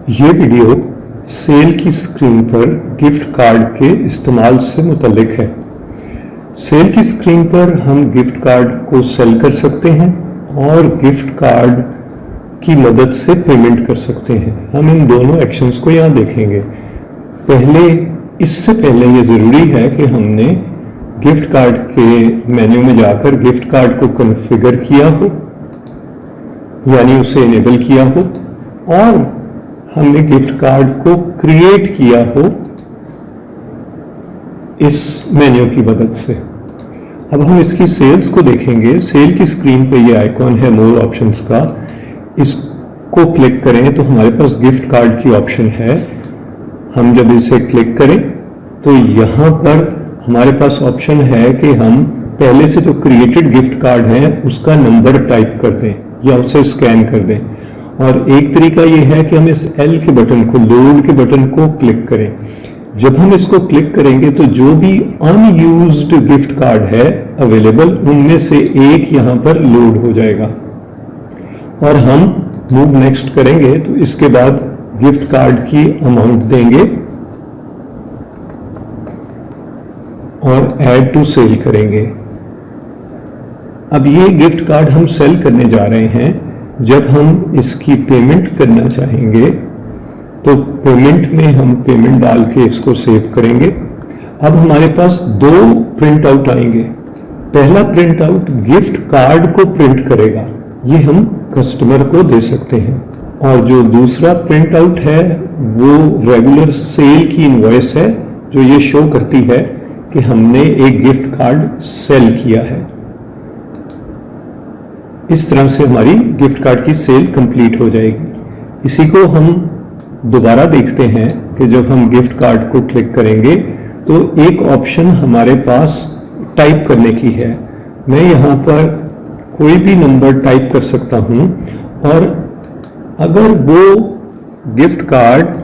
ये video cell की screen पर गिफ्ट कार्ड के इस्तेमाल से मुतल्लिक है। सेल की स्क्रीन पर हम गिफ्ट कार्ड को सेल कर सकते हैं और गिफ्ट कार्ड की मदद से पेमेंट कर सकते हैं। हम इन दोनों एक्शंस को यहाँ देखेंगे। इससे पहले ये ज़रूरी है कि हमने गिफ्ट कार्ड के मेन्यू में जाकर गिफ्ट कार्ड को कॉन्फ़िगर किया हो, यानी उसे इनेबल किया हो, और हमने गिफ्ट कार्ड को क्रिएट किया हो इस मेन्यू की मदद से। अब हम इसकी सेल्स को देखेंगे। सेल की स्क्रीन पे ये आइकॉन है मोर ऑप्शंस का, इसको क्लिक करें तो हमारे पास गिफ्ट कार्ड की ऑप्शन है। हम जब इसे क्लिक करें तो यहाँ पर हमारे पास ऑप्शन है कि हम पहले से जो क्रिएटेड गिफ्ट कार्ड है उसका नंबर टाइप कर दें या उसे स्कैन कर दें। और एक तरीका ये है कि हम इस L के बटन को, लोड के बटन को क्लिक करें। जब हम इसको क्लिक करेंगे तो जो भी अनयूज्ड गिफ्ट कार्ड है अवेलेबल, उनमें से एक यहाँ पर लोड हो जाएगा। और हम मूव नेक्स्ट करेंगे तो इसके बाद गिफ्ट कार्ड की अमाउंट देंगे और ऐड टू सेल करेंगे। अब ये गिफ्ट कार्ड हम सेल करने जा रहे हैं। जब हम इसकी पेमेंट करना चाहेंगे तो पेमेंट में हम पेमेंट डाल के इसको सेव करेंगे। अब हमारे पास दो प्रिंट आउट आएंगे। पहला प्रिंट आउट गिफ्ट कार्ड को प्रिंट करेगा, ये हम कस्टमर को दे सकते हैं। और जो दूसरा प्रिंट आउट है वो रेगुलर सेल की इनवॉइस है, जो ये शो करती है कि हमने एक गिफ्ट कार्ड सेल किया है। इस तरह से हमारी गिफ्ट कार्ड की सेल कंप्लीट हो जाएगी। इसी को हम दोबारा देखते हैं कि जब हम गिफ्ट कार्ड को क्लिक करेंगे तो एक ऑप्शन हमारे पास टाइप करने की है। मैं यहाँ पर कोई भी नंबर टाइप कर सकता हूँ, और अगर वो गिफ्ट कार्ड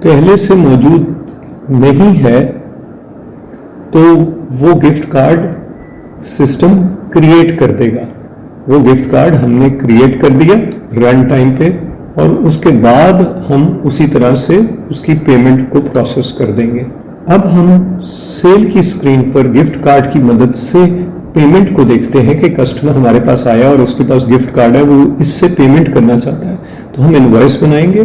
पहले से मौजूद नहीं है तो वो गिफ्ट कार्ड सिस्टम क्रिएट कर देगा। वो गिफ्ट कार्ड हमने क्रिएट कर दिया रन टाइम पे, और उसके बाद हम उसी तरह से उसकी पेमेंट को प्रोसेस कर देंगे। अब हम सेल की स्क्रीन पर गिफ्ट कार्ड की मदद से पेमेंट को देखते हैं कि कस्टमर हमारे पास आया और उसके पास गिफ्ट कार्ड है, वो इससे पेमेंट करना चाहता है। तो हम इनवॉइस बनाएंगे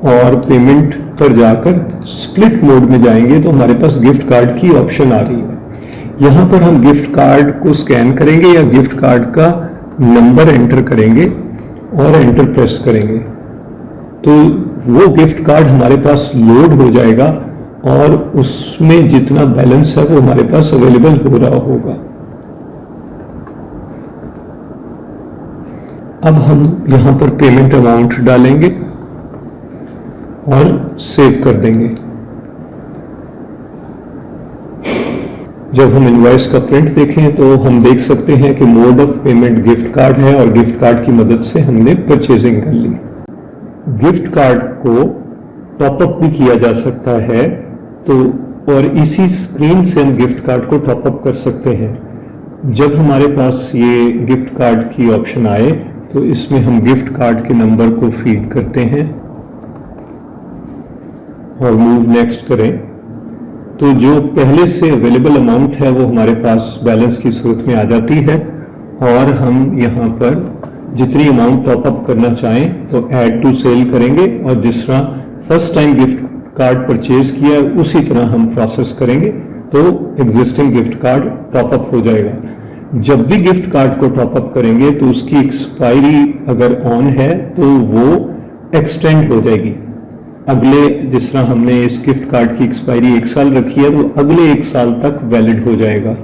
और पेमेंट पर जाकर स्प्लिट मोड में जाएंगे तो हमारे पास गिफ्ट कार्ड की ऑप्शन आ रही है। यहाँ पर हम गिफ्ट कार्ड को स्कैन करेंगे या गिफ्ट कार्ड का नंबर एंटर करेंगे और एंटर प्रेस करेंगे तो वो गिफ्ट कार्ड हमारे पास लोड हो जाएगा और उसमें जितना बैलेंस है वो हमारे पास अवेलेबल हो रहा होगा। अब हम यहाँ पर पेमेंट अमाउंट डालेंगे और सेव कर देंगे। जब हम इनवॉइस का प्रिंट देखें तो हम देख सकते हैं कि mode of payment gift card है और गिफ्ट कार्ड की मदद से हमने परचेजिंग कर ली। गिफ्ट कार्ड को टॉप अप भी किया जा सकता है, तो और इसी स्क्रीन से हम गिफ्ट कार्ड को टॉप अप कर सकते हैं। जब हमारे पास ये गिफ्ट कार्ड की ऑप्शन आए तो इसमें हम गिफ्ट कार्ड के नंबर को फीड करते हैं और मूव नेक्स्ट करें तो जो पहले से अवेलेबल अमाउंट है वो हमारे पास बैलेंस की सूरत में आ जाती है, और हम यहाँ पर जितनी अमाउंट टॉप अप करना चाहें तो ऐड टू सेल करेंगे, और जिस तरह first time gift card purchase किया है उसी तरह हम प्रोसेस करेंगे तो existing gift card top up हो जाएगा। जब भी गिफ्ट कार्ड को टॉप अप करेंगे तो उसकी एक्सपायरी अगर ऑन है तो वो एक्सटेंड हो जाएगी। अगले, जिस तरह हमने इस गिफ्ट कार्ड की एक्सपायरी 1 साल रखी है तो अगले 1 साल तक वैलिड हो जाएगा।